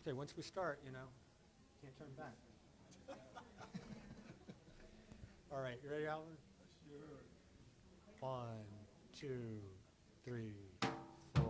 Okay, once we start, can't turn back. All right, you ready, Alan? Sure. 1, 2, 3, 4.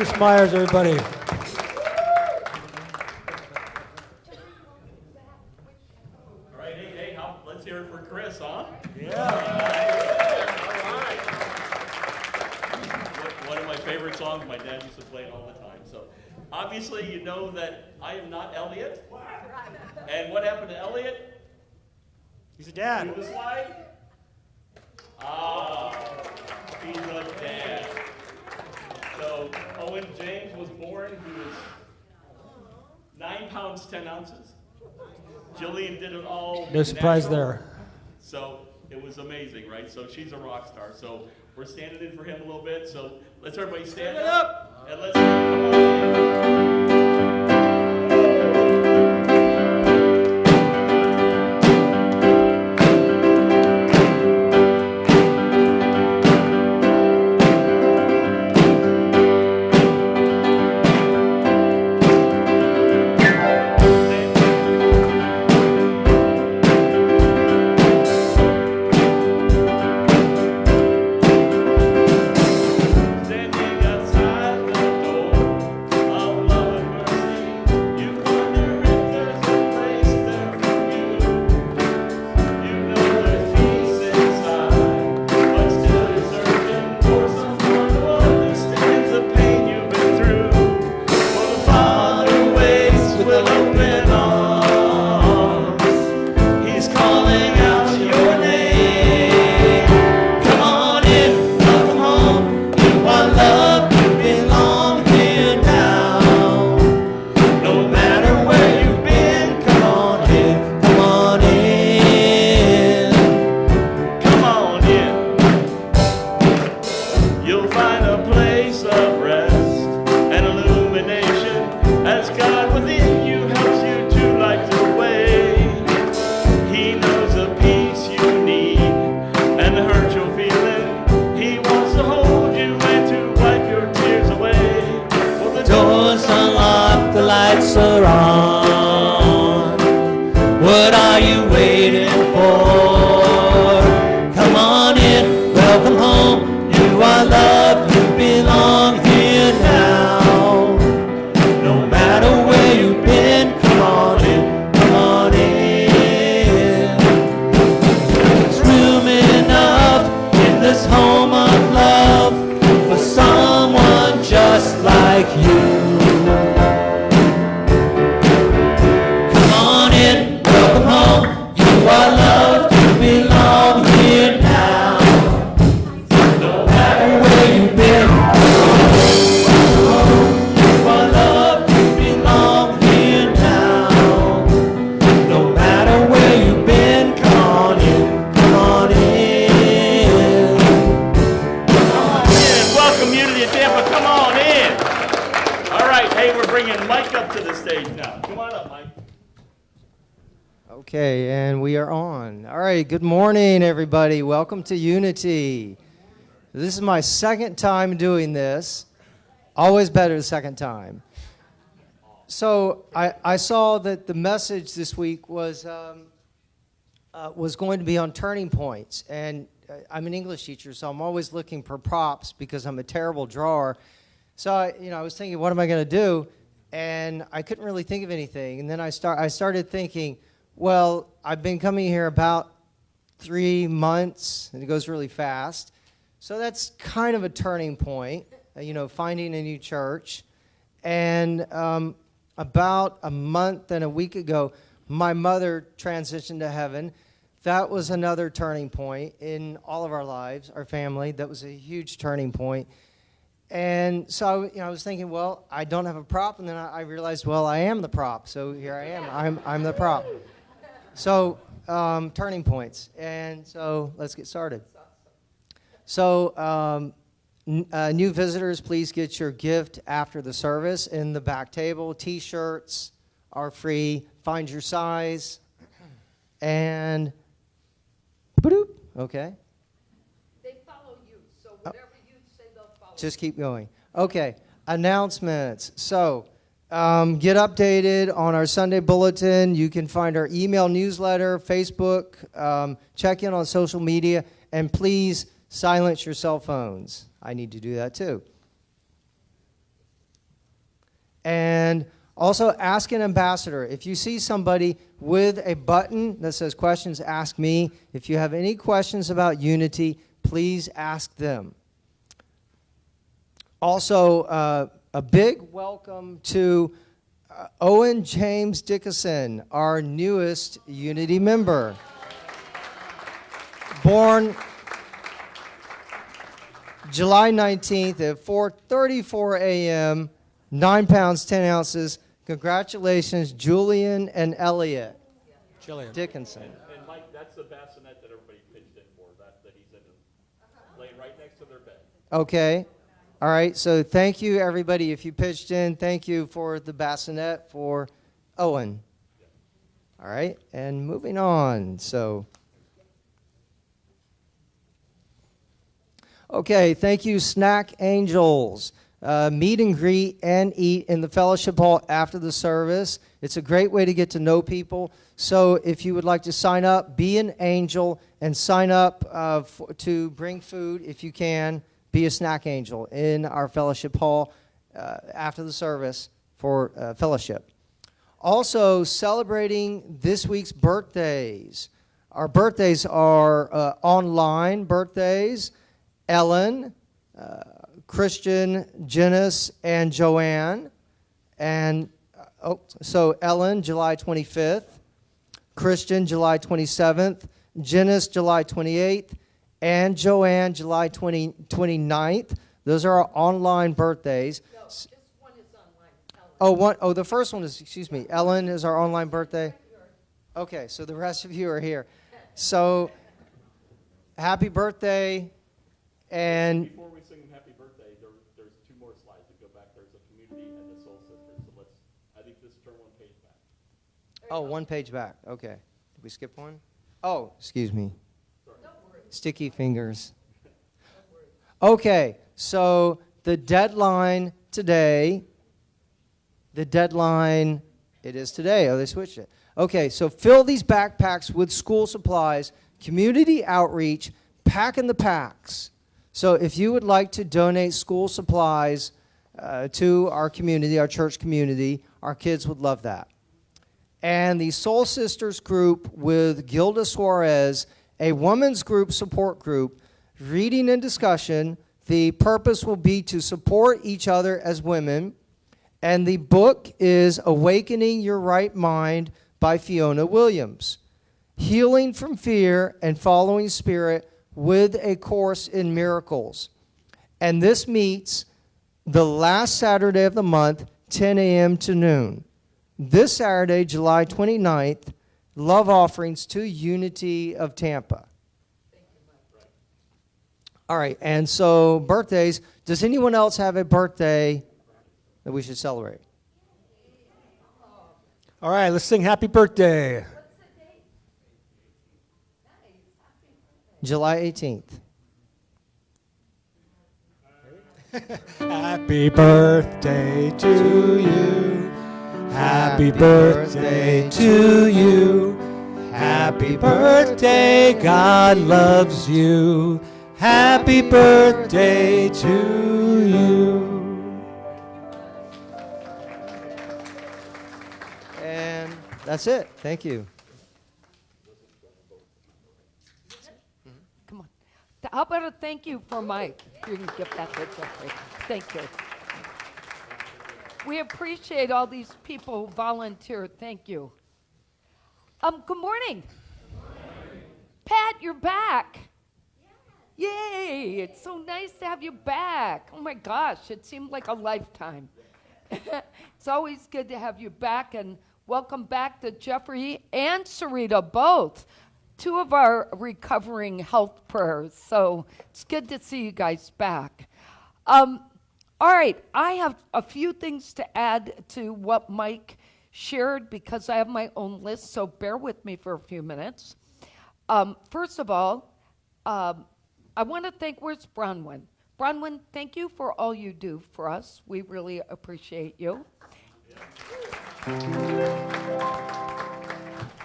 Chris Myers, everybody. All right, hey, let's hear it for Chris, huh? Yeah. All right. One of my favorite songs, my dad used to play it all the time. So, obviously, you know that I am not Elliot. And what happened to Elliot? He's a dad. Do the slide. Ah, he's a dad. So, when James was born, he was 9 pounds, 10 ounces. Jillian did it all. No surprise natural. there. So it was amazing, right? So she's a rock star. So we're standing in for him a little bit. So let's everybody stand up. And let's come on in. Standing outside the door of love and mercy, you wonder if there's a place there for you. You know there's peace inside, but still you're searching for someone who understands the pain you've been through. For the Father waits with open arms. He's calling out your name. Come on in, welcome home. You are loved, you belong here now. No matter where you've been, come on in, come on in, come on in. You'll find a place of rest and illumination as God within you helps you to light the way. He knows the peace you need and the hurt you're feeling. He wants to hold you and to wipe your tears away. For the doors unlocked, the lights are on. What are you waiting for? Come on in, welcome home. You are loved, you belong here now. No matter where you've been, come on in, come on in. There's room enough in this home of love for someone just like you. Come on in, welcome home. You are loved, you belong here now. No matter where you've been, you are loved, you belong here now. No matter where you've been, come on in, come on in. Come on in, welcome Unity of Tampa, come on in. All right, hey, we're bringing Mike up to the stage now. Come on up, Mike. Okay, and we are on. All right, good morning, everybody. Welcome to Unity. This is my second time doing this. Always better the second time. So I saw that the message this week was going to be on turning points, and I'm an English teacher, so I'm always looking for props because I'm a terrible drawer. So I was thinking, what am I going to do? And I couldn't really think of anything. And then I started thinking, well, I've been coming here about 3 months, and it goes really fast. So that's kind of a turning point, finding a new church. And about a month and a week ago, my mother transitioned to heaven. That was another turning point in all of our lives, our family. That was a huge turning point. And so, I was thinking, well, I don't have a prop. And then I realized, well, I am the prop. So here I am. I'm the prop. So, turning points. And so let's get started. So, new visitors, please get your gift after the service in the back table. T-shirts are free. Find your size. And, okay. They follow you, so whatever you say, they'll follow. Just keep going. Okay, announcements. So, get updated on our Sunday bulletin. You can find our email newsletter, Facebook, check in on social media, and please silence your cell phones. I need to do that too. And also ask an ambassador. If you see somebody with a button that says questions, ask me. If you have any questions about unity, please ask them. Also, a big welcome to Owen James Dickinson, our newest Unity member. Born July 19th at 4:34 a.m., 9 pounds, 10 ounces. Congratulations, Julian and Elliot Jillian. Dickinson. And Mike, that's the bassinet that everybody pitched in for, that he's in, laying right next to their bed. Okay. All right. So thank you, everybody. If you pitched in, thank you for the bassinet for Owen. All right. And moving on. So, okay. Thank you, Snack Angels. Meet and greet and eat in the fellowship hall after the service. It's a great way to get to know people. So if you would like to sign up, be an angel and sign up to bring food if you can. Be a snack angel in our fellowship hall after the service for fellowship. Also, celebrating this week's birthdays. Our birthdays are online birthdays. Ellen, Christian, Janice, and Joanne. And so Ellen, July 25th. Christian, July 27th. Janice, July 28th. And Joanne, July 29th. Those are our online birthdays. No, just one is online. Ellen. The first one is, Ellen is our online birthday. Okay, so the rest of you are here. So, happy birthday. And Before we sing happy birthday, there's two more slides that go back. There's a community and the Soul Sisters. So I think this turn one page back. one page back. Okay. Did we skip one? Oh, excuse me. Don't worry. Sticky fingers. Okay, so the deadline today, it is today. Oh, they switched it. Okay, so fill these backpacks with school supplies, community outreach, pack in the packs. So if you would like to donate school supplies to our community, our church community, our kids would love that. And the Soul Sisters group with Gilda Suarez, a women's group support group, reading and discussion. The purpose will be to support each other as women. And the book is Awakening Your Right Mind by Fiona Williams. Healing from Fear and Following Spirit with a Course in Miracles. And this meets the last Saturday of the month, 10 a.m. to noon. This Saturday, July 29th, love offerings to Unity of Tampa. All right, and so birthdays. Does anyone else have a birthday that we should celebrate? All right, let's sing happy birthday. What's the date? Nice. Happy birthday. July 18th. Happy birthday to you. Happy birthday to you. Happy birthday, God loves you. Happy birthday to you. And that's it. Thank you. Come on. How about a thank you for Mike? You can give that to Jeffrey. Thank you. We appreciate all these people who volunteer. Thank you. Good morning. Pat, you're back. Yay! It's so nice to have you back. Oh my gosh, it seemed like a lifetime. It's always good to have you back, and welcome back to Jeffrey and Sarita, both. Two of our recovering health prayers, so it's good to see you guys back. All right, I have a few things to add to what Mike shared because I have my own list, so bear with me for a few minutes. First of all, I want to thank, where's Bronwyn? Bronwyn, thank you for all you do for us. We really appreciate you.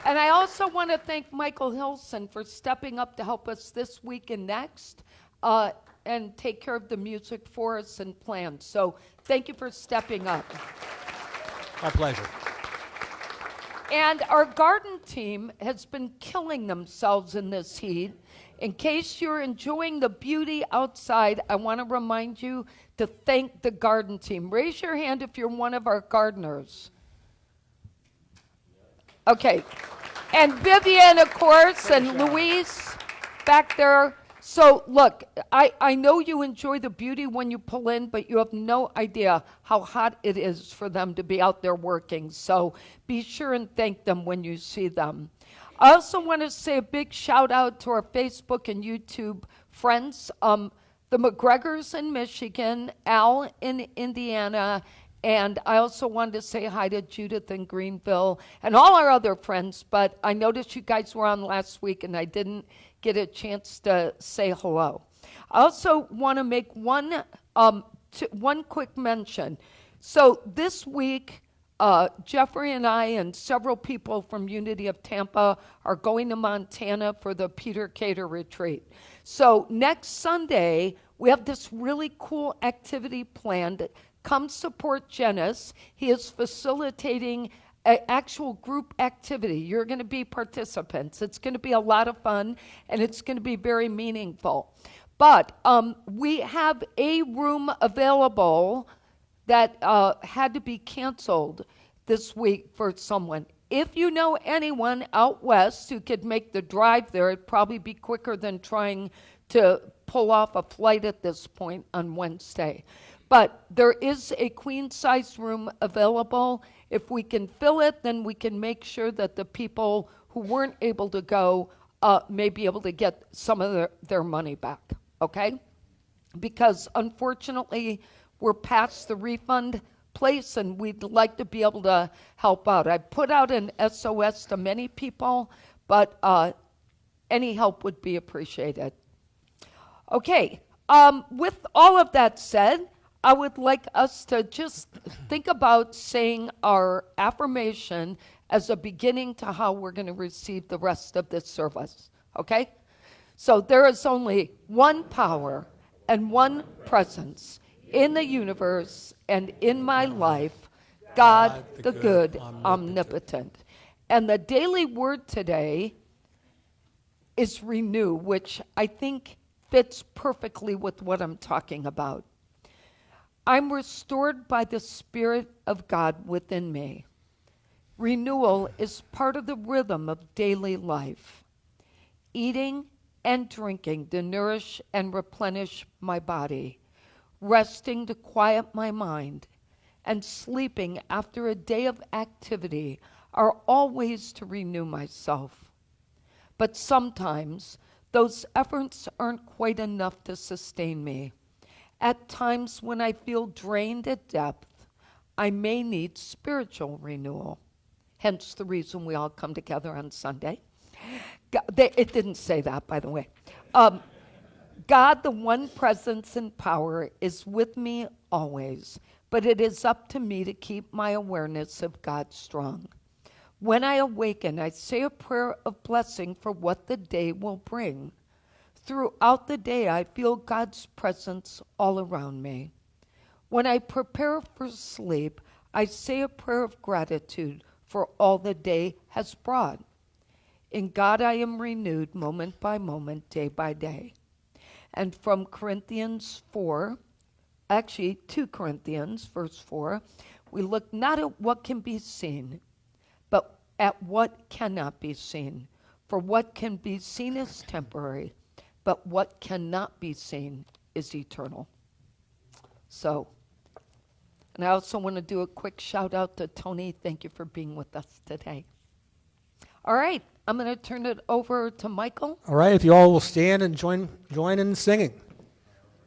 And I also want to thank Michael Hilson for stepping up to help us this week and next and take care of the music for us and plans. So thank you for stepping up. My pleasure. And our garden team has been killing themselves in this heat. In case you're enjoying the beauty outside, I want to remind you to thank the garden team. Raise your hand if you're one of our gardeners. Okay. And Vivian, of course, and Louise back there. So, look, I know you enjoy the beauty when you pull in, but you have no idea how hot it is for them to be out there working. So be sure and thank them when you see them. I also want to say a big shout out to our Facebook and YouTube friends, the McGregors in Michigan, Al in Indiana, and I also wanted to say hi to Judith in Greenville and all our other friends, but I noticed you guys were on last week and I didn't get a chance to say hello. I also want to make one quick mention. So this week, Jeffrey and I and several people from Unity of Tampa are going to Montana for the Peter Cater retreat. So next Sunday, we have this really cool activity planned. Come support Janice. He is facilitating an actual group activity. You're going to be participants. It's going to be a lot of fun, and it's going to be very meaningful. But we have a room available that had to be canceled this week for someone. If you know anyone out west who could make the drive there, it'd probably be quicker than trying to pull off a flight at this point on Wednesday. But there is a queen-size room available. If we can fill it, then we can make sure that the people who weren't able to go may be able to get some of their money back, okay? Because unfortunately, we're past the refund place, and we'd like to be able to help out. I put out an SOS to many people, but any help would be appreciated. Okay, with all of that said, I would like us to just think about saying our affirmation as a beginning to how we're going to receive the rest of this service, okay? So there is only one power and one presence in the universe and in my life, God the good, omnipotent. And the daily word today is renew, which I think fits perfectly with what I'm talking about. I'm restored by the Spirit of God within me. Renewal is part of the rhythm of daily life. Eating and drinking to nourish and replenish my body, resting to quiet my mind, and sleeping after a day of activity are all ways to renew myself. But sometimes those efforts aren't quite enough to sustain me. At times when I feel drained at depth, I may need spiritual renewal. Hence the reason we all come together on Sunday. It didn't say that, by the way. God, the one presence and power, is with me always, but it is up to me to keep my awareness of God strong. When I awaken, I say a prayer of blessing for what the day will bring. Throughout the day, I feel God's presence all around me. When I prepare for sleep, I say a prayer of gratitude for all the day has brought. In God I am renewed moment by moment, day by day. And from Corinthians 4, actually 2 Corinthians, verse 4, we look not at what can be seen, but at what cannot be seen. For what can be seen is temporary, but what cannot be seen is eternal. So, and I also want to do a quick shout out to Tony. Thank you for being with us today. All right, I'm going to turn it over to Michael. All right, if you all will stand and join in singing.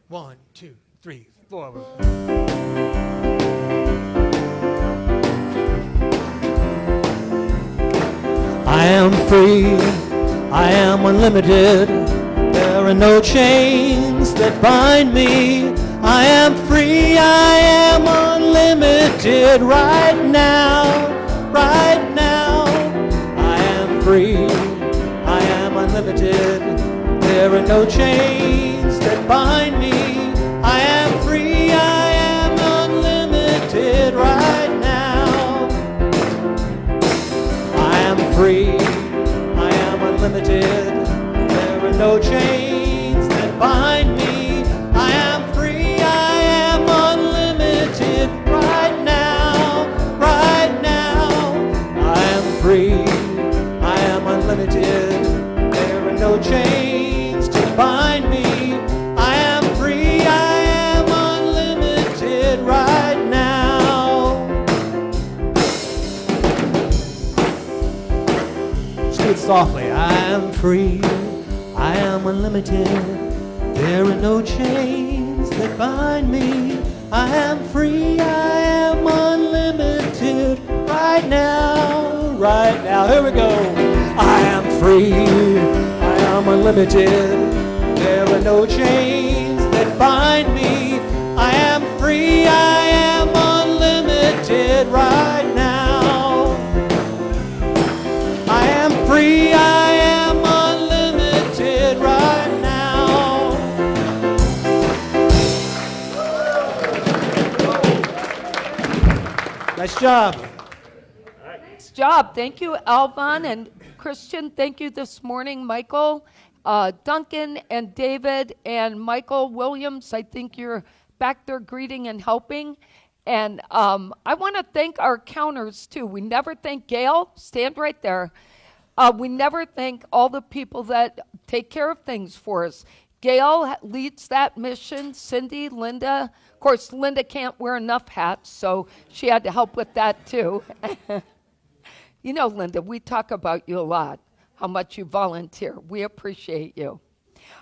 1, 2, 3, 4. I am free, I am unlimited. There are no chains that bind me. I am free, I am unlimited right now, right now. I am free, I am unlimited. There are no chains that bind me. I am free, I am unlimited right now. free, I am unlimited. There are no chains that bind me. I am free, I am unlimited. Right now, right now, I am free, I am unlimited. There are no chains to bind me. I am free, I am unlimited right now. Let's do it softly. I am free, I am unlimited. There are no chains that bind me. I am free, I am unlimited right now, right now. Here we go. I am free, I am unlimited. There are no chains that bind me. I am free, I am unlimited right now. I am free, I am unlimited right now. Nice job. Nice job. Thank you, Alvon and Christian. Thank you this morning, Michael, Duncan, and David, and Michael Williams. I think you're back there greeting and helping. And I want to thank our counters, too. We never thank Gail. Stand right there. We never thank all the people that take care of things for us. Gail leads that mission. Cindy, Linda. Of course, Linda can't wear enough hats, so she had to help with that, too. You know, Linda, we talk about you a lot, how much you volunteer. We appreciate you.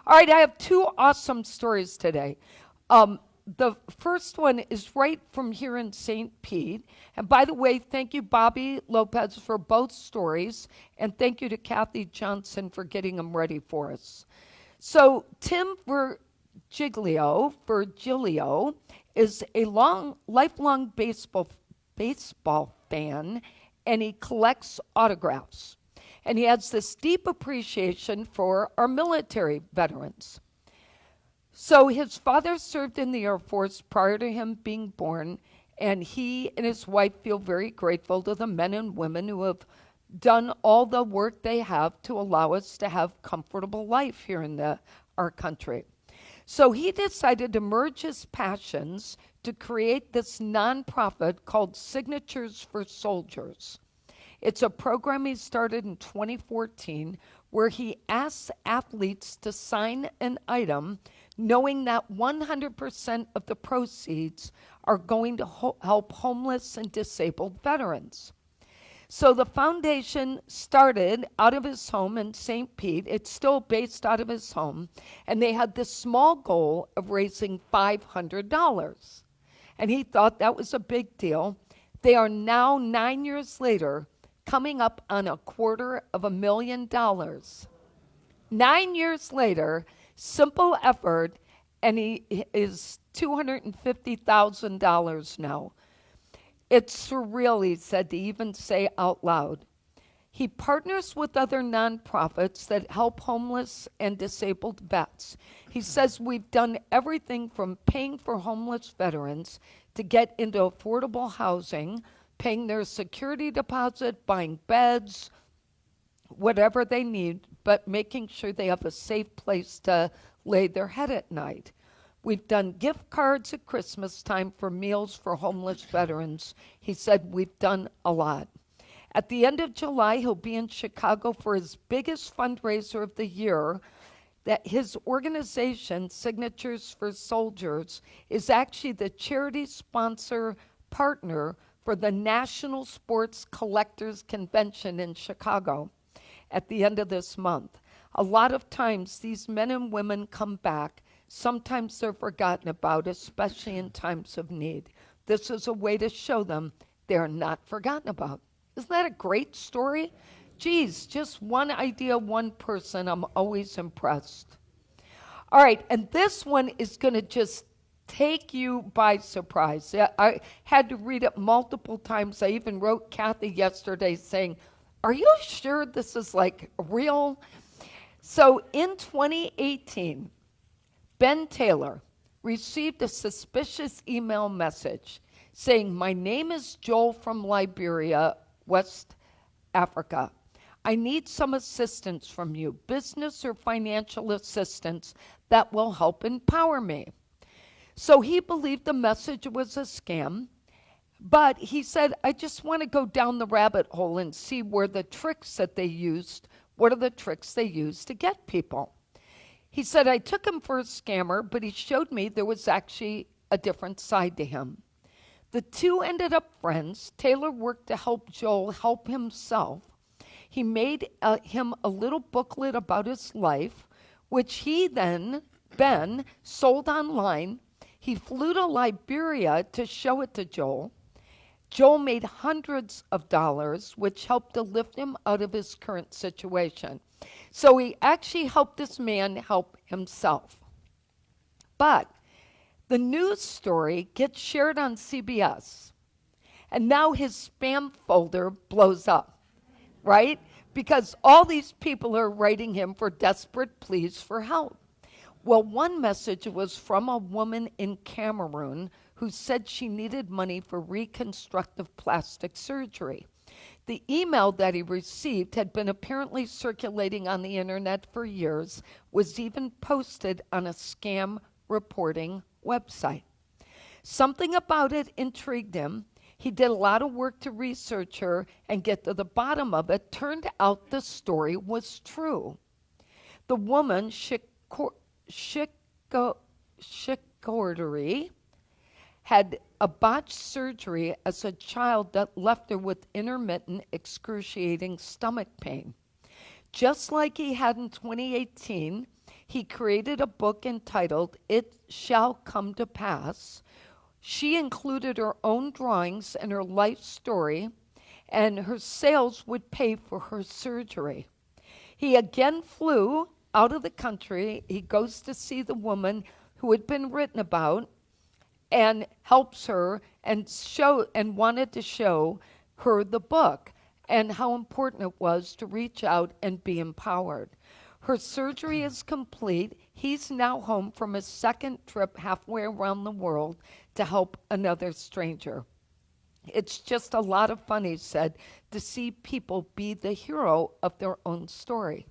All right, I have two awesome stories today. The first one is right from here in St. Pete. And by the way, thank you, Bobby Lopez, for both stories. And thank you to Kathy Johnson for getting them ready for us. So Tim Virgilio is a lifelong baseball fan, and he collects autographs. And he has this deep appreciation for our military veterans. So his father served in the Air Force prior to him being born, and he and his wife feel very grateful to the men and women who have done all the work they have to allow us to have comfortable life here in our country. So he decided to merge his passions to create this nonprofit called Signatures for Soldiers. It's a program he started in 2014 where he asks athletes to sign an item knowing that 100% of the proceeds are going to help homeless and disabled veterans. So the foundation started out of his home in St. Pete. It's still based out of his home. And they had this small goal of raising $500. And he thought that was a big deal. They are now, 9 years later, coming up on $250,000. 9 years later, simple effort, and he is $250,000 now. It's surreal, he said, to even say out loud. He partners with other nonprofits that help homeless and disabled vets. He says we've done everything from paying for homeless veterans to get into affordable housing, paying their security deposit, buying beds, whatever they need, but making sure they have a safe place to lay their head at night. We've done gift cards at Christmas time for meals for homeless veterans. He said we've done a lot. At the end of July, he'll be in Chicago for his biggest fundraiser of the year. That his organization, Signatures for Soldiers, is actually the charity sponsor partner for the National Sports Collectors Convention in Chicago at the end of this month. A lot of times, these men and women come back. Sometimes they're forgotten about, especially in times of need. This is a way to show them they're not forgotten about. Isn't that a great story? Geez, just one idea, one person. I'm always impressed. All right, and this one is going to just take you by surprise. I had to read it multiple times. I even wrote Kathy yesterday saying, are you sure this is like real? So in 2018, Ben Taylor received a suspicious email message saying, my name is Joel from Liberia, West Africa. I need some assistance from you, business or financial assistance that will help empower me. So he believed the message was a scam, but he said, I just want to go down the rabbit hole and see where the tricks that they used, what are the tricks they used to get people. He said, I took him for a scammer, but he showed me there was actually a different side to him. The two ended up friends. Taylor worked to help Joel help himself. He made him a little booklet about his life, which he then, Ben, sold online. He flew to Liberia to show it to Joel. Joel made hundreds of dollars, which helped to lift him out of his current situation. So he actually helped this man help himself. But the news story gets shared on CBS, and now his spam folder blows up, right? Because all these people are writing him for desperate pleas for help. Well, one message was from a woman in Cameroon who said she needed money for reconstructive plastic surgery. The email that he received had been apparently circulating on the internet for years, was even posted on a scam reporting website. Something about it intrigued him. He did a lot of work to research her and get to the bottom of it. Turned out the story was true. The woman, Shikotori, had a botched surgery as a child that left her with intermittent, excruciating stomach pain. Just like he had in 2018, he created a book entitled It Shall Come to Pass. She included her own drawings and her life story, and her sales would pay for her surgery. He again flew out of the country. He goes to see the woman who had been written about and helps her and wanted to show her the book and how important it was to reach out and be empowered. Her surgery is complete. He's now home from his second trip halfway around the world to help another stranger. It's just a lot of fun, he said, to see people be the hero of their own story.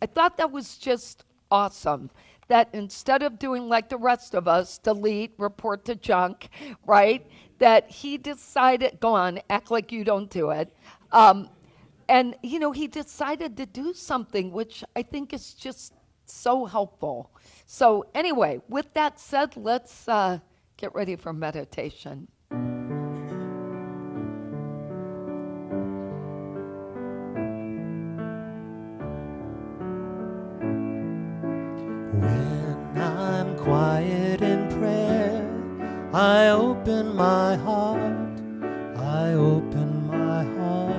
I thought that was just awesome, that instead of doing like the rest of us, delete, report to junk, right, that he decided, go on, act like you don't do it. And, he decided to do something, which I think is just so helpful. So anyway, with that said, let's get ready for meditation. When I'm quiet in prayer, I open my heart, I open my heart.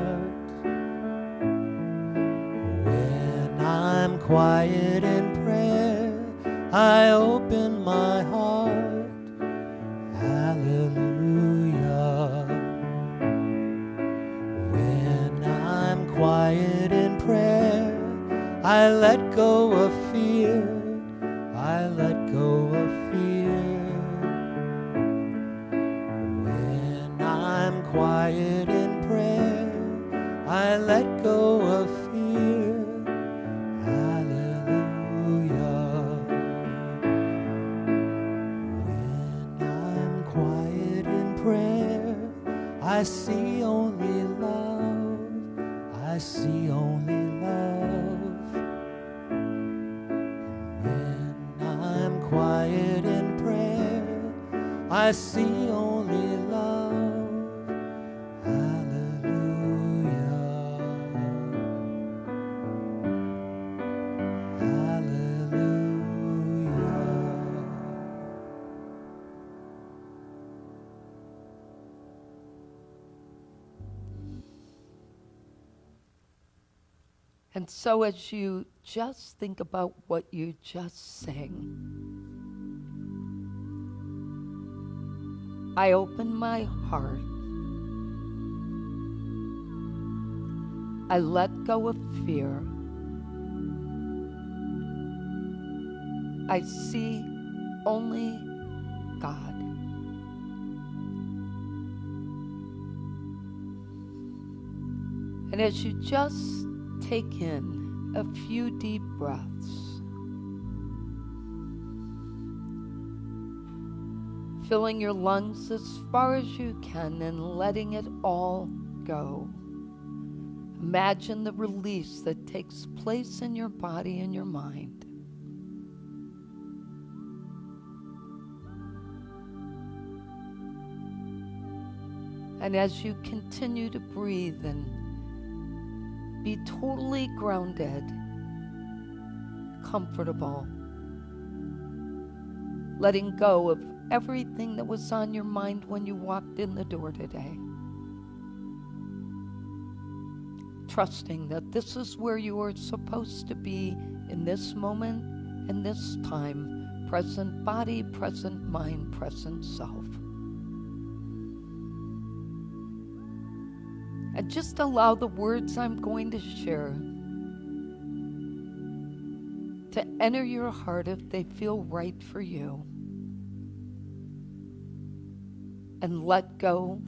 When I'm quiet in prayer, I open my heart, hallelujah. When I'm quiet in prayer, I let go of fear, I let go of fear. When I'm quiet in prayer, I let go of fear. Hallelujah. When I'm quiet in prayer, I see only love, I see only love. Quiet in prayer, I see only love, hallelujah, hallelujah. And so as you just think about what you just sang, I open my heart. I let go of fear. I see only God. And as you just take in a few deep breaths, filling your lungs as far as you can and letting it all go. Imagine the release that takes place in your body and your mind. And as you continue to breathe and be totally grounded, comfortable, letting go of everything that was on your mind when you walked in the door today. Trusting that this is where you are supposed to be in this moment and this time. Present body, present mind, present self. And just allow the words I'm going to share to enter your heart if they feel right for you. And let go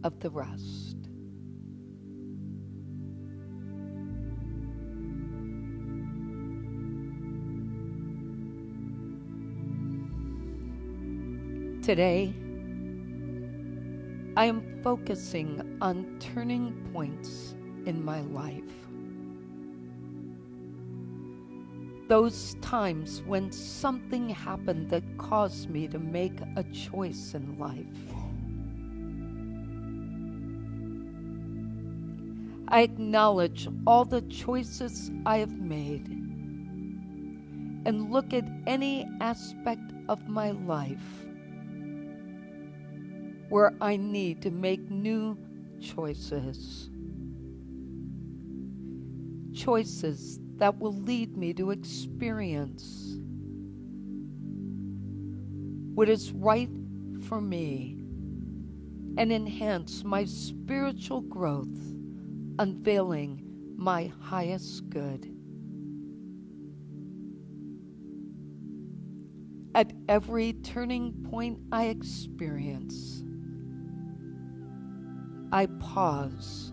of the rest. Today, I am focusing on turning points in my life. Those times when something happened that caused me to make a choice in life. I acknowledge all the choices I have made and look at any aspect of my life where I need to make new choices. Choices that will lead me to experience what is right for me and enhance my spiritual growth, unveiling my highest good. At every turning point I experience, I pause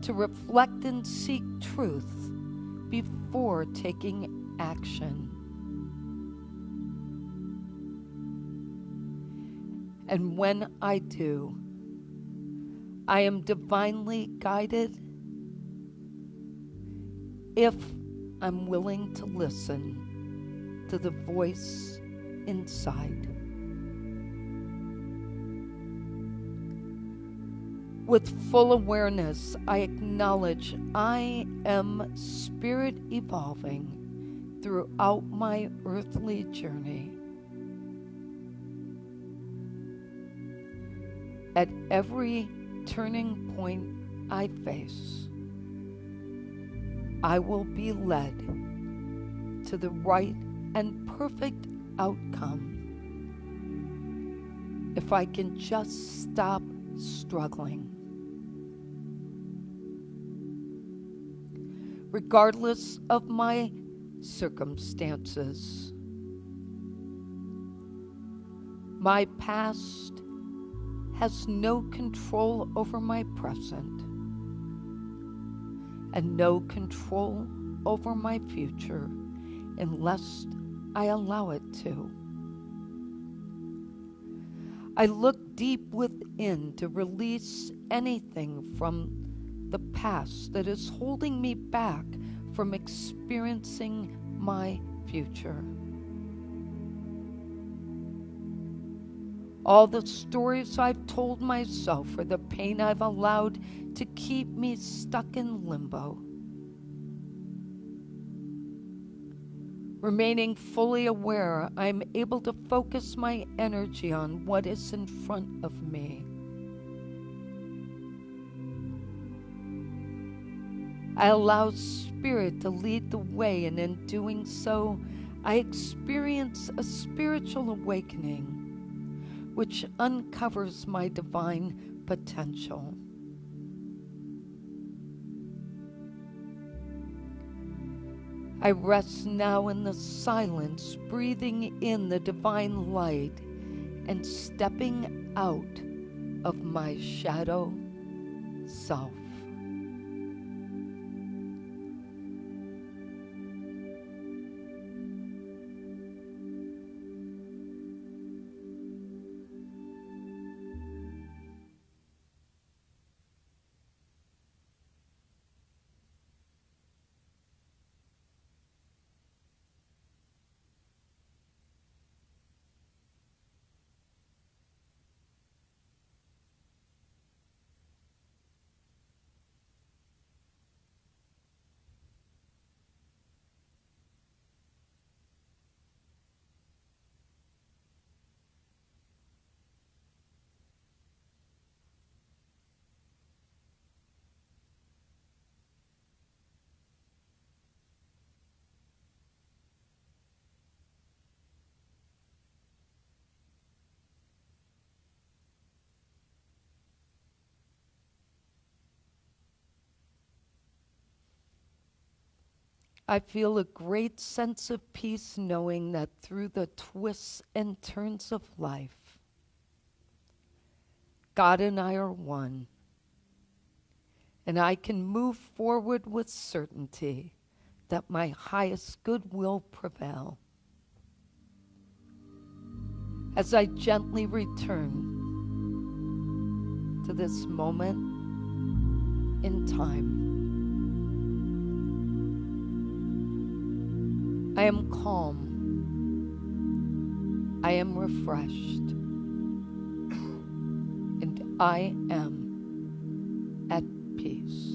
to reflect and seek truth before taking action. And when I do, I am divinely guided if I'm willing to listen to the voice inside. With full awareness, I acknowledge I am spirit evolving throughout my earthly journey. At every turning point I face, I will be led to the right and perfect outcome if I can just stop struggling. Regardless of my circumstances, my past has no control over my present and no control over my future unless I allow it to. I look deep within to release anything from the past that is holding me back from experiencing my future. All the stories I've told myself or the pain I've allowed to keep me stuck in limbo. Remaining fully aware, I'm able to focus my energy on what is in front of me. I allow Spirit to lead the way, and in doing so, I experience a spiritual awakening which uncovers my divine potential. I rest now in the silence, breathing in the divine light and stepping out of my shadow self. I feel a great sense of peace knowing that through the twists and turns of life, God and I are one, and I can move forward with certainty that my highest good will prevail. As I gently return to this moment in time, I am calm, I am refreshed, and I am at peace.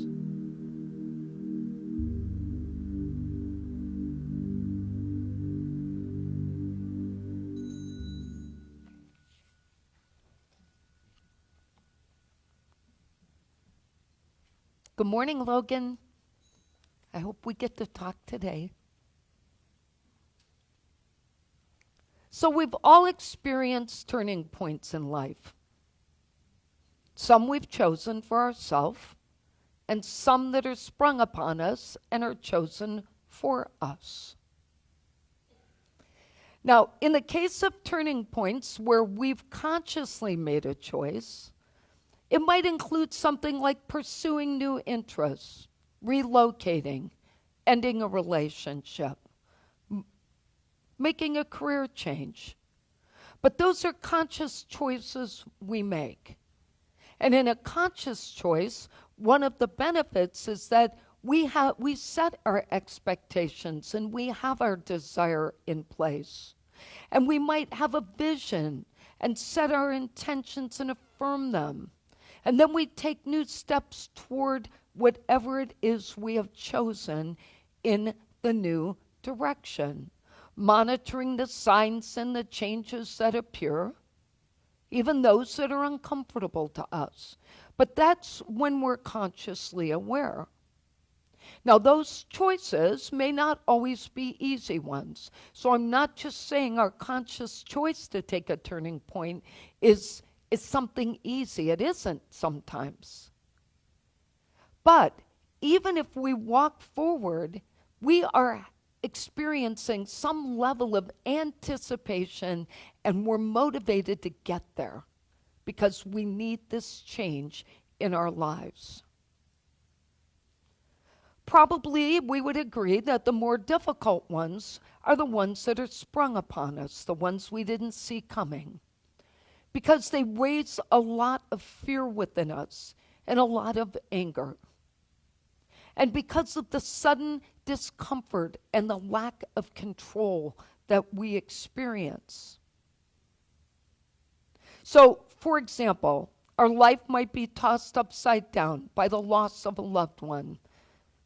Good morning, Logan. I hope we get to talk today. So we've all experienced turning points in life. Some we've chosen for ourselves, and some that are sprung upon us and are chosen for us. Now, in the case of turning points where we've consciously made a choice, it might include something like pursuing new interests, relocating, ending a relationship, making a career change. But those are conscious choices we make. And in a conscious choice, one of the benefits is that we set our expectations and we have our desire in place. And we might have a vision and set our intentions and affirm them. And then we take new steps toward whatever it is we have chosen in the new direction, monitoring the signs and the changes that appear, even those that are uncomfortable to us. But that's when we're consciously aware. Now, those choices may not always be easy ones. So I'm not just saying our conscious choice to take a turning point is something easy. It isn't sometimes. But even if we walk forward, we are experiencing some level of anticipation, and we're motivated to get there because we need this change in our lives. Probably we would agree that the more difficult ones are the ones that are sprung upon us, the ones we didn't see coming, because they raise a lot of fear within us and a lot of anger. And because of the sudden discomfort and the lack of control that we experience. So, for example, our life might be tossed upside down by the loss of a loved one,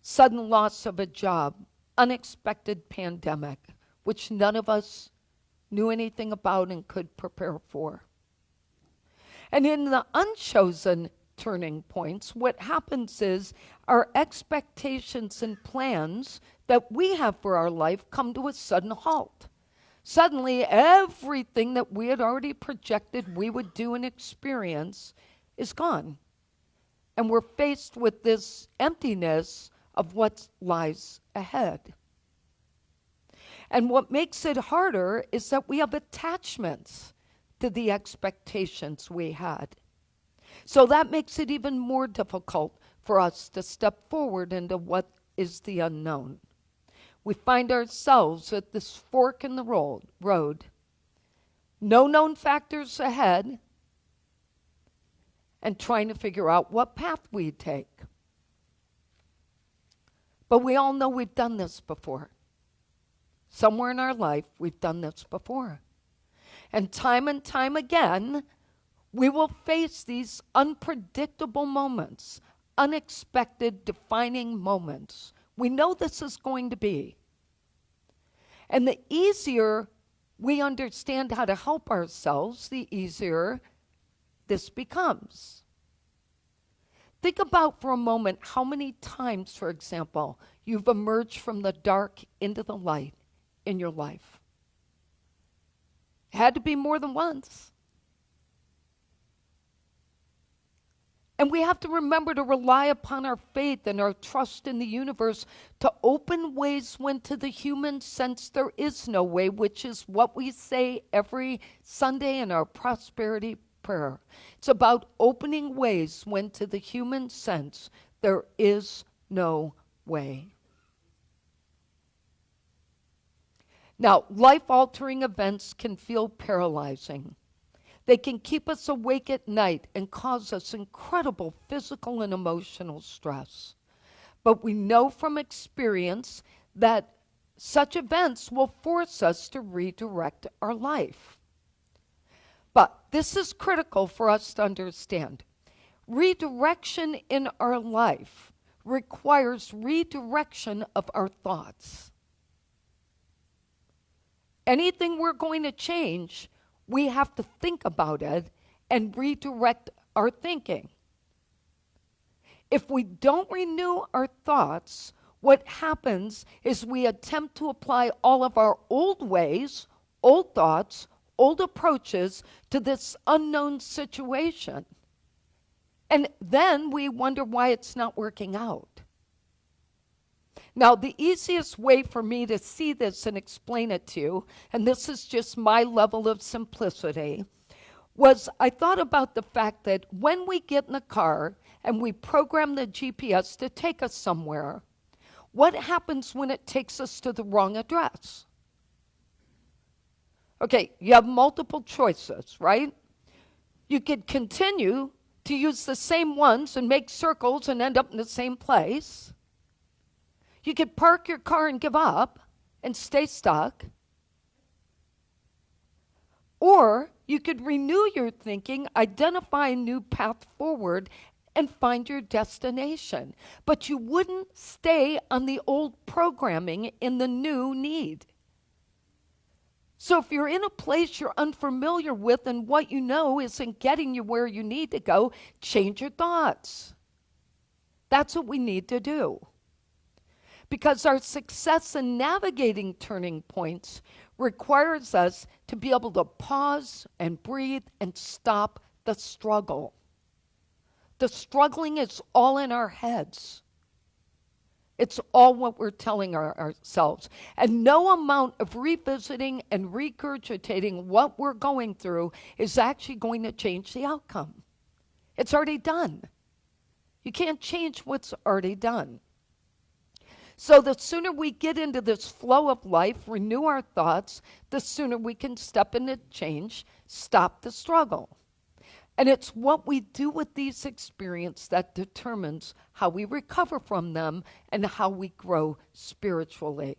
sudden loss of a job, unexpected pandemic, which none of us knew anything about and could prepare for. And in the unchosen turning points, what happens is our expectations and plans that we have for our life come to a sudden halt. Suddenly, everything that we had already projected we would do and experience is gone. And we're faced with this emptiness of what lies ahead. And what makes it harder is that we have attachments to the expectations we had. So that makes it even more difficult for us to step forward into what is the unknown. We find ourselves at this fork in the road, no known factors ahead, and trying to figure out what path we take. But we all know we've done this before. Somewhere in our life, we've done this before. And time again, we will face these unpredictable moments, unexpected defining moments. We know this is going to be. And the easier we understand how to help ourselves, the easier this becomes. Think about for a moment how many times, for example, you've emerged from the dark into the light in your life. It had to be more than once. And we have to remember to rely upon our faith and our trust in the universe to open ways when to the human sense there is no way, which is what we say every Sunday in our prosperity prayer. It's about opening ways when to the human sense there is no way. Now, life-altering events can feel paralyzing. They can keep us awake at night and cause us incredible physical and emotional stress. But we know from experience that such events will force us to redirect our life. But this is critical for us to understand. Redirection in our life requires redirection of our thoughts. Anything we're going to change, we have to think about it and redirect our thinking. If we don't renew our thoughts, what happens is we attempt to apply all of our old ways, old thoughts, old approaches to this unknown situation. And then we wonder why it's not working out. Now, the easiest way for me to see this and explain it to you, and this is just my level of simplicity, was I thought about the fact that when we get in the car and we program the GPS to take us somewhere, what happens when it takes us to the wrong address? Okay, you have multiple choices, right? You could continue to use the same ones and make circles and end up in the same place. You could park your car and give up and stay stuck. Or you could renew your thinking, identify a new path forward, and find your destination. But you wouldn't stay on the old programming in the new need. So if you're in a place you're unfamiliar with and what you know isn't getting you where you need to go, change your thoughts. That's what we need to do. Because our success in navigating turning points requires us to be able to pause and breathe and stop the struggle. The struggling is all in our heads. It's all what we're telling ourselves. And no amount of revisiting and regurgitating what we're going through is actually going to change the outcome. It's already done. You can't change what's already done. So the sooner we get into this flow of life, renew our thoughts, the sooner we can step into change, stop the struggle. And it's what we do with these experiences that determines how we recover from them and how we grow spiritually.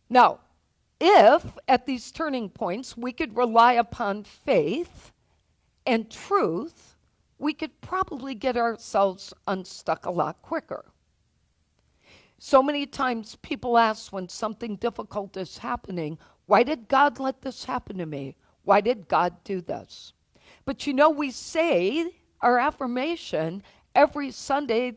Now, if at these turning points we could rely upon faith and truth, we could probably get ourselves unstuck a lot quicker. So many times people ask when something difficult is happening, why did God let this happen to me? Why did God do this? But you know, we say our affirmation every Sunday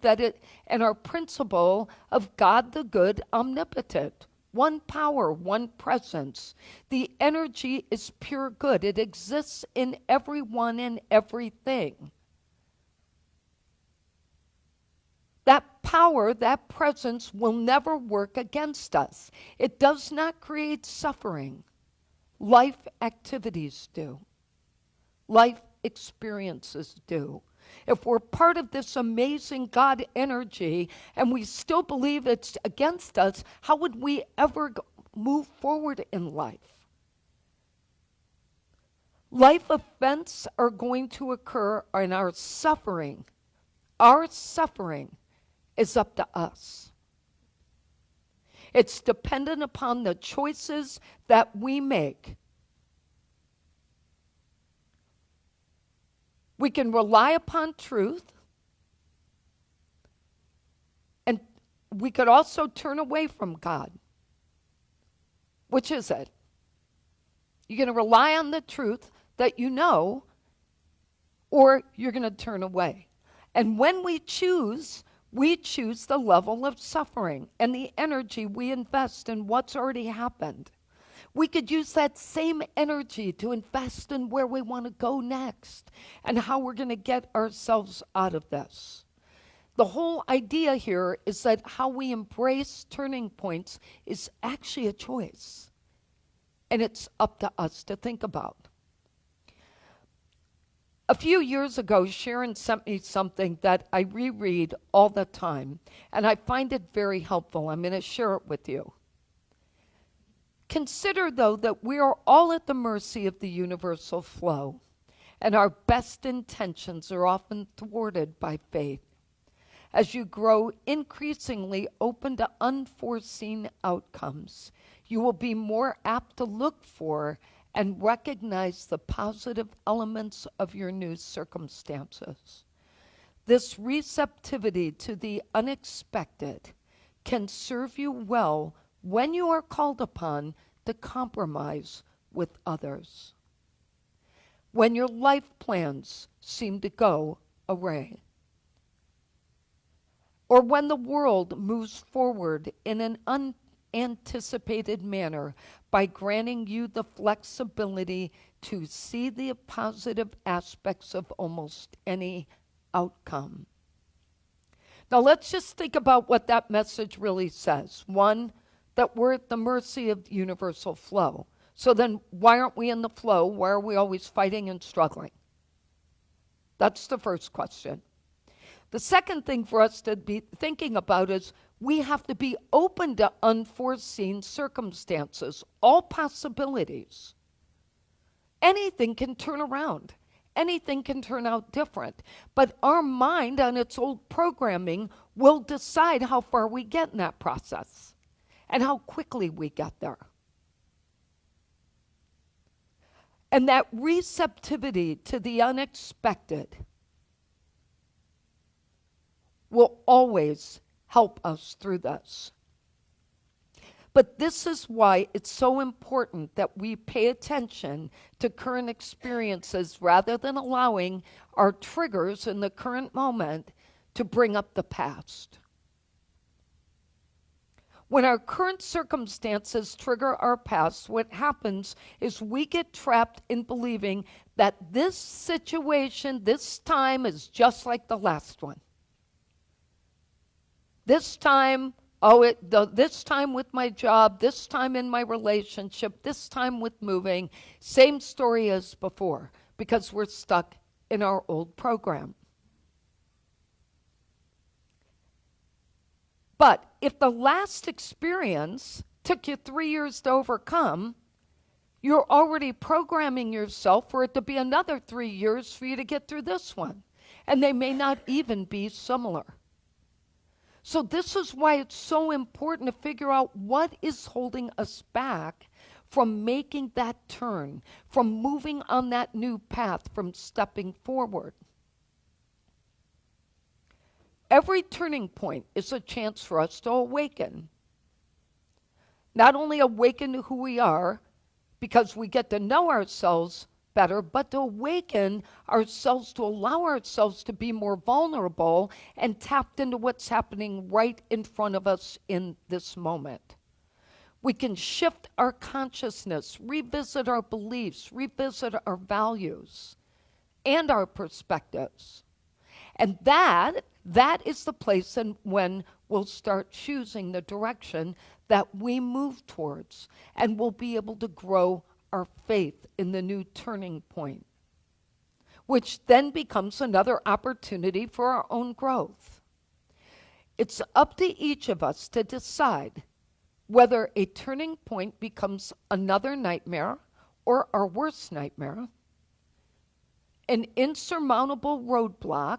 and our principle of God the good, omnipotent. One power, one presence. The energy is pure good. It exists in everyone and everything. That power, that presence will never work against us. It does not create suffering. Life activities do. Life experiences do. If we're part of this amazing God energy and we still believe it's against us, how would we ever move forward in life? Life events are going to occur, and our suffering is up to us. It's dependent upon the choices that we make. We can rely upon truth, and we could also turn away from God. Which is it? You're going to rely on the truth that you know, or you're going to turn away. And when we choose the level of suffering and the energy we invest in what's already happened. We could use that same energy to invest in where we want to go next and how we're going to get ourselves out of this. The whole idea here is that how we embrace turning points is actually a choice. And it's up to us to think about. A few years ago, Sharon sent me something that I reread all the time, and I find it very helpful. I'm going to share it with you. Consider, though, that we are all at the mercy of the universal flow, and our best intentions are often thwarted by fate. As you grow increasingly open to unforeseen outcomes, you will be more apt to look for and recognize the positive elements of your new circumstances. This receptivity to the unexpected can serve you well when you are called upon to compromise with others, when your life plans seem to go awry, or when the world moves forward in an unanticipated manner by granting you the flexibility to see the positive aspects of almost any outcome. Now let's just think about what that message really says. One, that we're at the mercy of universal flow. So then why aren't we in the flow? Why are we always fighting and struggling? That's the first question. The second thing for us to be thinking about is we have to be open to unforeseen circumstances, all possibilities. Anything can turn around. Anything can turn out different. But our mind on its old programming will decide how far we get in that process and how quickly we get there. And that receptivity to the unexpected will always help us through this. But this is why it's so important that we pay attention to current experiences rather than allowing our triggers in the current moment to bring up the past. When our current circumstances trigger our past, what happens is we get trapped in believing that this situation, this time, is just like the last one. This time, this time with my job, this time in my relationship, this time with moving, same story as before, because we're stuck in our old program. But if the last experience took you 3 years to overcome, you're already programming yourself for it to be another 3 years for you to get through this one. And they may not even be similar. So this is why it's so important to figure out what is holding us back from making that turn, from moving on that new path, from stepping forward. Every turning point is a chance for us to awaken. Not only awaken to who we are, because we get to know ourselves better, but to awaken ourselves, to allow ourselves to be more vulnerable and tapped into what's happening right in front of us in this moment. We can shift our consciousness, revisit our beliefs, revisit our values and our perspectives. And that is the place when we'll start choosing the direction that we move towards, and we'll be able to grow our faith in the new turning point, which then becomes another opportunity for our own growth. It's up to each of us to decide whether a turning point becomes another nightmare or our worst nightmare, an insurmountable roadblock,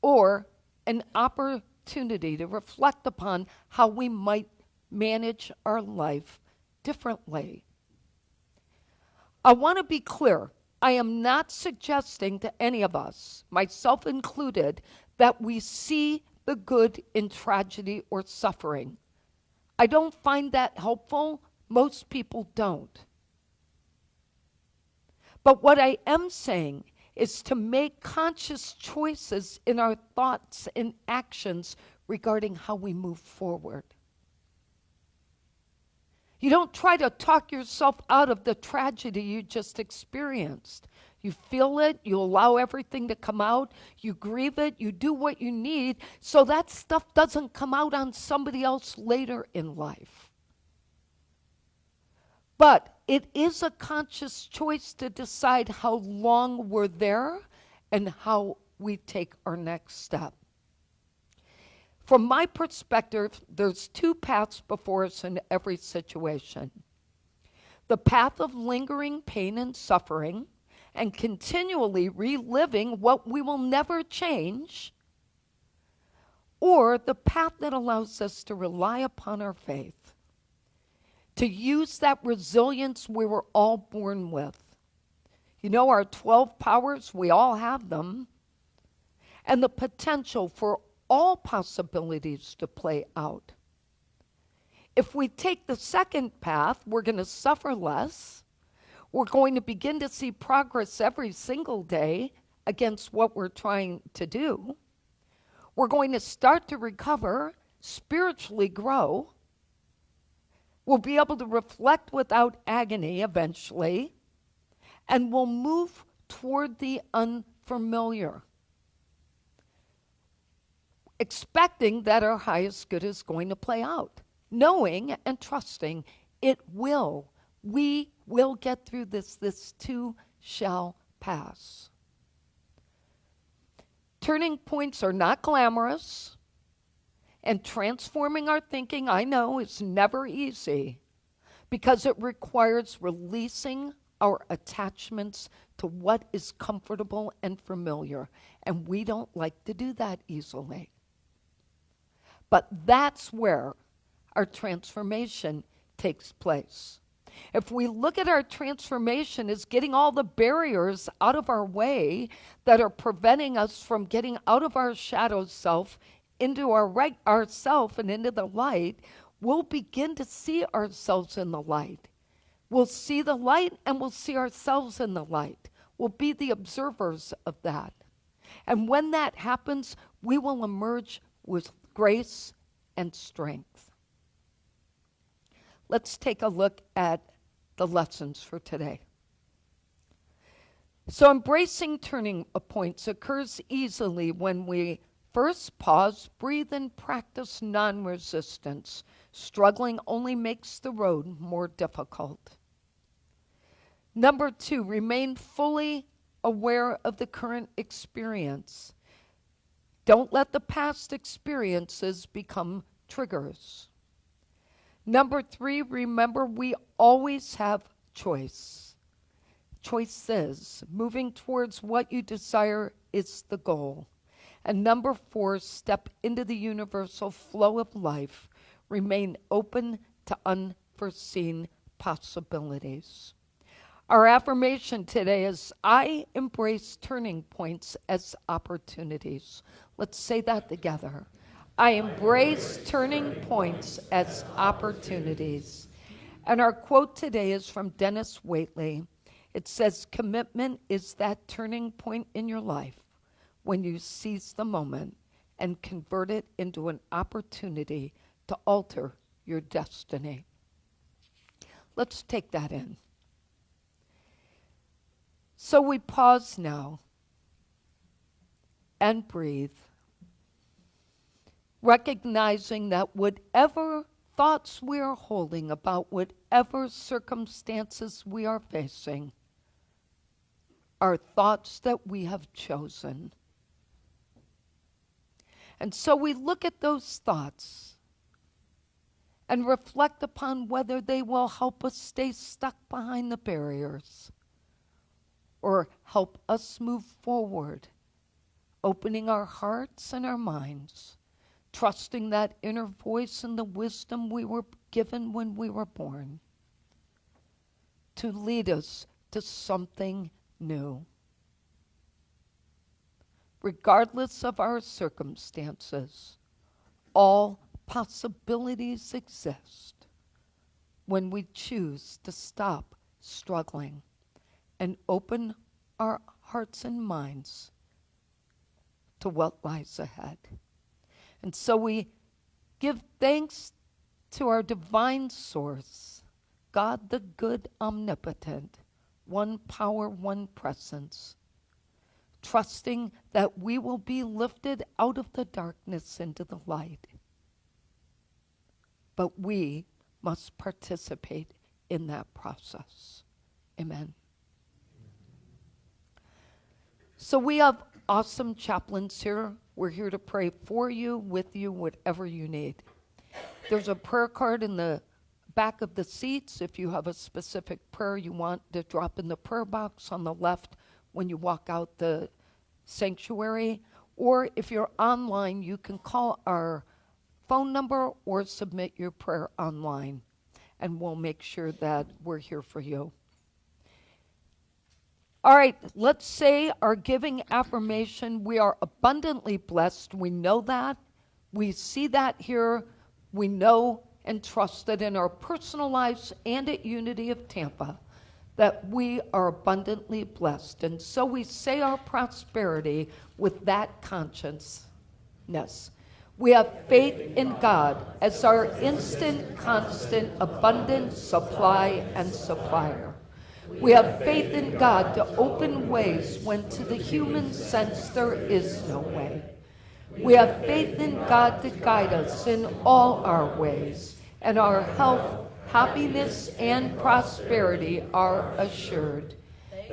or an opportunity to reflect upon how we might manage our life differently. I want to be clear. I am not suggesting to any of us, myself included, that we see the good in tragedy or suffering. I don't find that helpful. Most people don't. But what I am saying is to make conscious choices in our thoughts and actions regarding how we move forward. You don't try to talk yourself out of the tragedy you just experienced. You feel it, you allow everything to come out, you grieve it, you do what you need so that stuff doesn't come out on somebody else later in life. But it is a conscious choice to decide how long we're there and how we take our next step. From my perspective, there's two paths before us in every situation. The path of lingering pain and suffering and continually reliving what we will never change, or the path that allows us to rely upon our faith, to use that resilience we were all born with. You know, our 12 powers, we all have them, and the potential for all possibilities to play out. If we take the second path, we're going to suffer less. We're going to begin to see progress every single day against what we're trying to do. We're going to start to recover, spiritually grow. We'll be able to reflect without agony eventually, and we'll move toward the unfamiliar, expecting that our highest good is going to play out, knowing and trusting it will. We will get through this. This too shall pass. Turning points are not glamorous, and transforming our thinking, I know, is never easy because it requires releasing our attachments to what is comfortable and familiar, and we don't like to do that easily. But that's where our transformation takes place. If we look at our transformation as getting all the barriers out of our way that are preventing us from getting out of our shadow self into our self and into the light, we'll begin to see ourselves in the light. We'll see the light and we'll see ourselves in the light. We'll be the observers of that. And when that happens, we will emerge with grace and strength. Let's take a look at the lessons for today. So embracing turning points occurs easily when we first pause, breathe, and practice non-resistance. Struggling only makes the road more difficult. Number 2, remain fully aware of the current experience. Don't let the past experiences become triggers. Number 3, remember we always have choice. Choices. Moving towards what you desire is the goal. And number 4, step into the universal flow of life. Remain open to unforeseen possibilities. Our affirmation today is, I embrace turning points as opportunities. Let's say that together. I embrace turning points as opportunities. And our quote today is from Dennis Waitley. It says, commitment is that turning point in your life when you seize the moment and convert it into an opportunity to alter your destiny. Let's take that in. So we pause now and breathe, recognizing that whatever thoughts we are holding about whatever circumstances we are facing are thoughts that we have chosen. And so we look at those thoughts and reflect upon whether they will help us stay stuck behind the barriers or help us move forward, opening our hearts and our minds, trusting that inner voice and the wisdom we were given when we were born to lead us to something new. Regardless of our circumstances, all possibilities exist when we choose to stop struggling and open our hearts and minds to what lies ahead. And so we give thanks to our divine source God the good omnipotent, one power, one presence, trusting that we will be lifted out of the darkness into the light. But we must participate in that process. Amen. So we have awesome chaplains here. We're here to pray for you, with you, whatever you need. There's a prayer card in the back of the seats if you have a specific prayer you want to drop in the prayer box on the left when you walk out the sanctuary. Or if you're online, you can call our phone number or submit your prayer online, and we'll make sure that we're here for you. All right, let's say our giving affirmation. We are abundantly blessed. We know that. We see that here. We know and trust that in our personal lives and at Unity of Tampa, that we are abundantly blessed. And so we say our prosperity with that consciousness. We have faith in God as our instant, constant, abundant supply and supplier. We have faith in God to open ways when to the human sense there is no way. We have faith in God to guide us in all our ways, and our health, happiness, and prosperity are assured.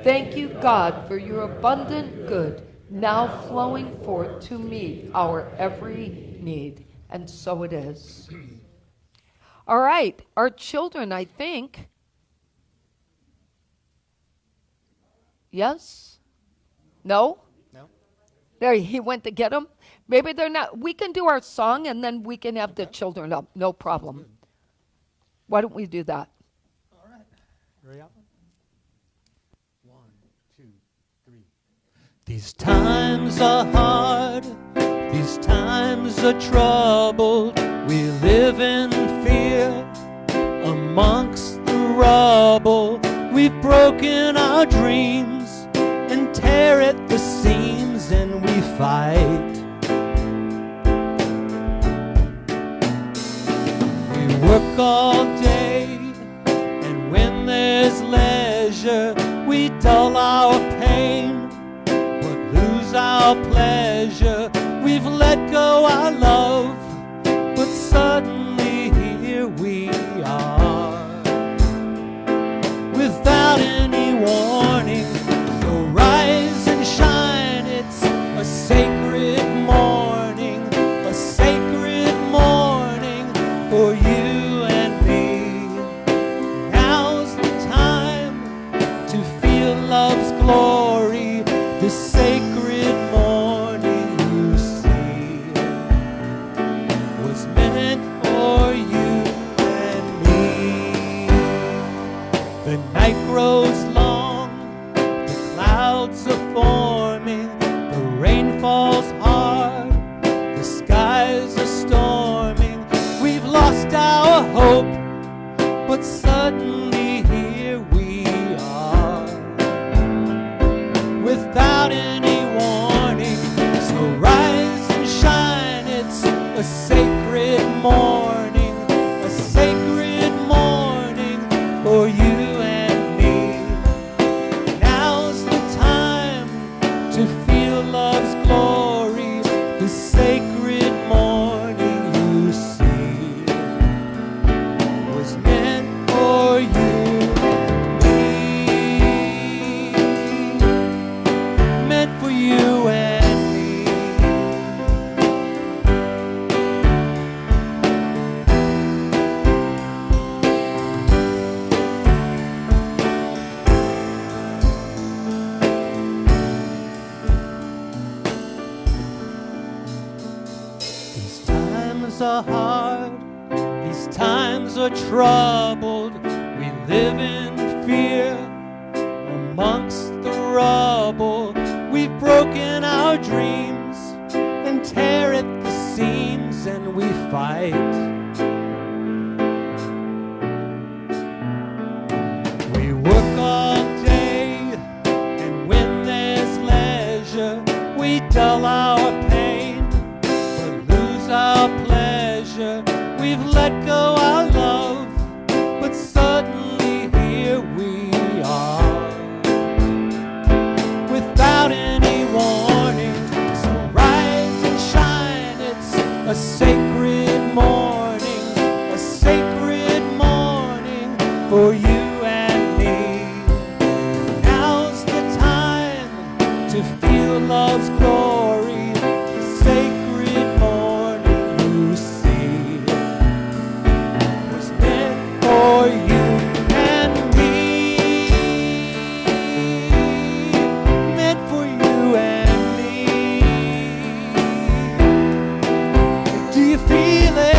Thank you, God, for your abundant good now flowing forth to meet our every need. And so it is. All right, our children, I think. Yes? No? No. There, he went to get them. Maybe they're not. We can do our song and then we can have the children up. No problem. Why don't we do that? All right. Ready up? 1, 2, 3. These times are hard. These times are troubled. We live in fear amongst the rubble. We've broken our dreams and tear at the seams, and we fight. We work all day, and when there's leisure, we dull our pain but lose our pleasure. We've let go our love, but suddenly here we are. Without any warning, so rise and shine. It's a sacred morning for you and me. Now's the time to feel love's glory. This sacred morning, you see, was meant for you and me. The night grows long, the clouds are forming, the rain falls hard, the skies are storming. We've lost our hope, but suddenly here we are. Without any warning, so rise and shine. It's a sacred morning for you and me. Now's the time to feel love's glory. The sacred morning, you see, was meant for you and me. Meant for you and me. These times are hard, these times are troubled. We live in fear amongst the rubble. We've broken our dreams and tear at the seams, and we fight. We work all day, and when there's leisure, we dull our pain but lose our pleasure. We've let go our love, but suddenly a sacred morning for you and me. Now's the time to feel love's glory, the sacred morning you see was meant for you and me, meant for you and me. Do you feel it?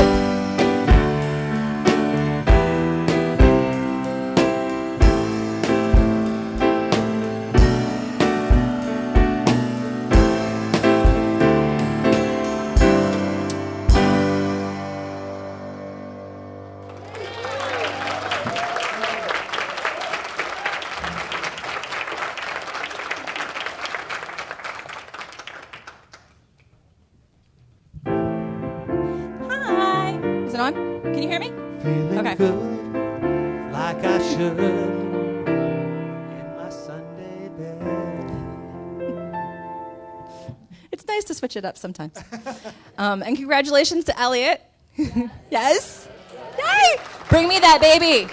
Hi. Is it on? Can you hear me? Feeling Okay. good, like I should, in my Sunday bed. It's nice to switch it up sometimes. And congratulations to Elliot. Yes? Yay! Bring me that baby.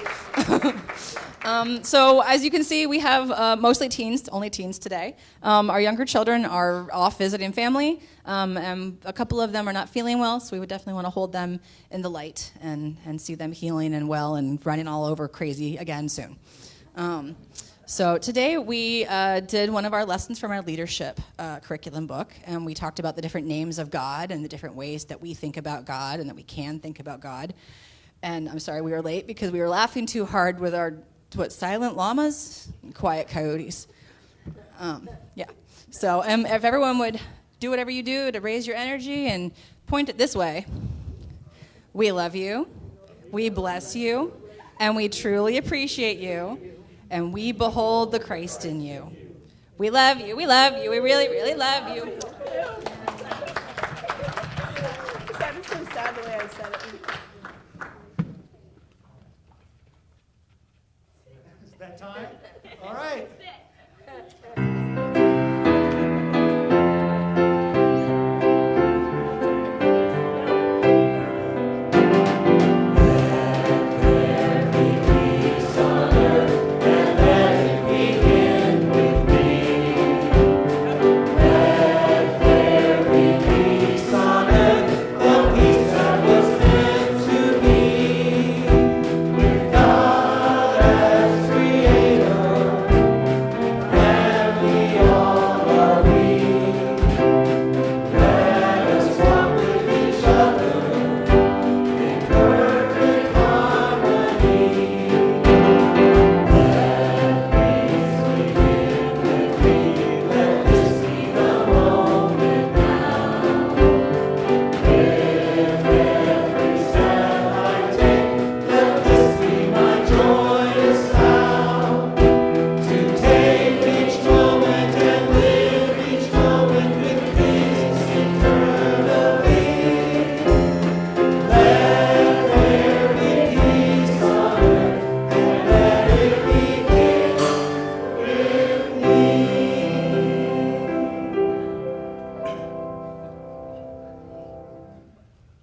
So as you can see, we have mostly teens, only teens today. Our younger children are off visiting family, and a couple of them are not feeling well, so we would definitely want to hold them in the light and see them healing and well and running all over crazy again soon. So today we did one of our lessons from our leadership curriculum book, and we talked about the different names of God and the different ways that we think about God and that we can think about God. And I'm sorry we were late because we were laughing too hard with our silent llamas and quiet coyotes. Yeah. So if everyone would do whatever you do to raise your energy and point it this way. We love you, we bless you, and we truly appreciate you, and we behold the Christ in you. We love you, we really, really love you. That is so sad the way I said it. Is that time? All right.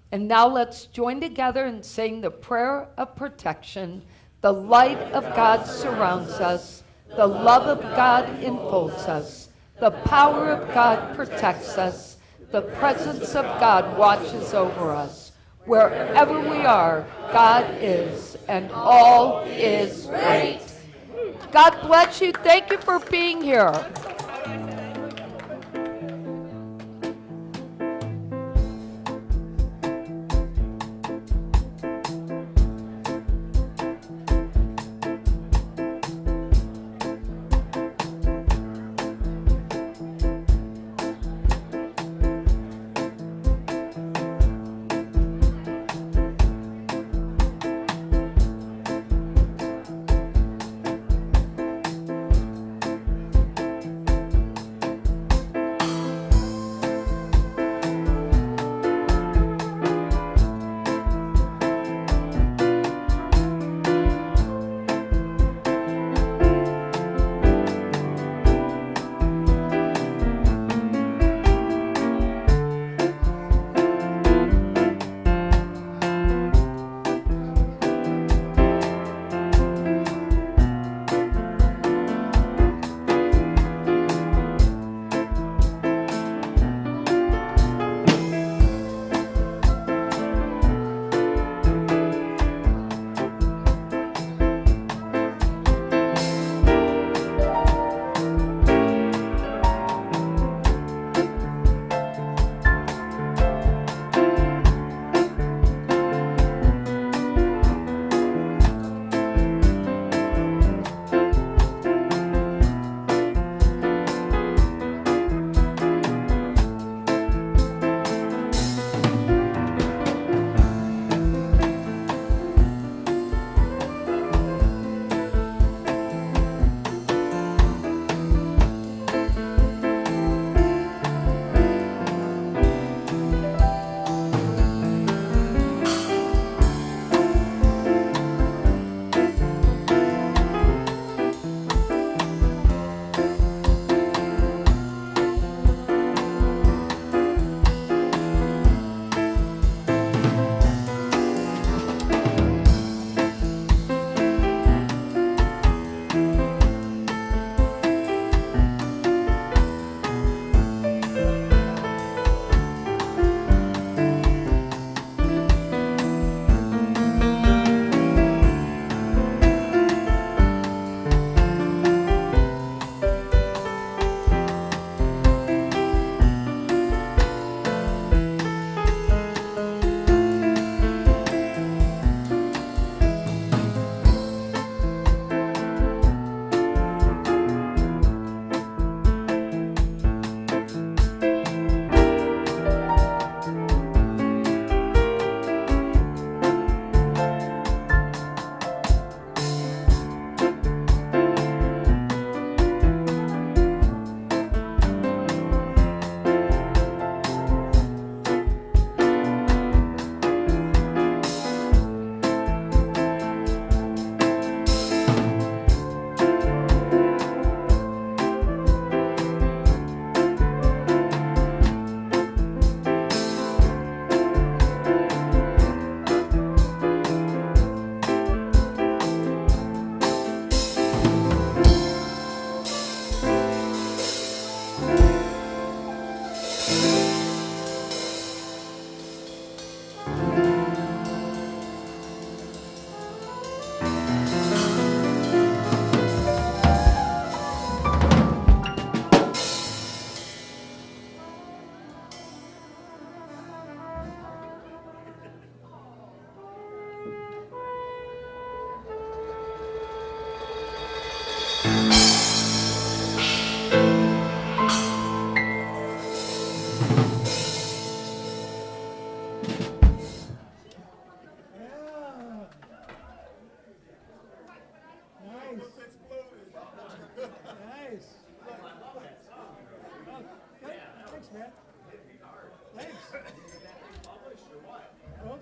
And now let's join together in saying the prayer of protection. The light of God surrounds us. The love of God enfolds us. The power of God protects us. The presence of God watches over us. Wherever we are, God is, and all is great. God bless you. Thank you for being here.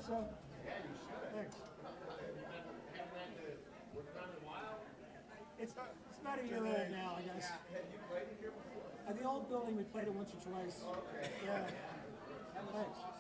so. Thanks. It's about a year old now, I guess. The old building, we played it once or twice. Okay. Yeah. Thanks.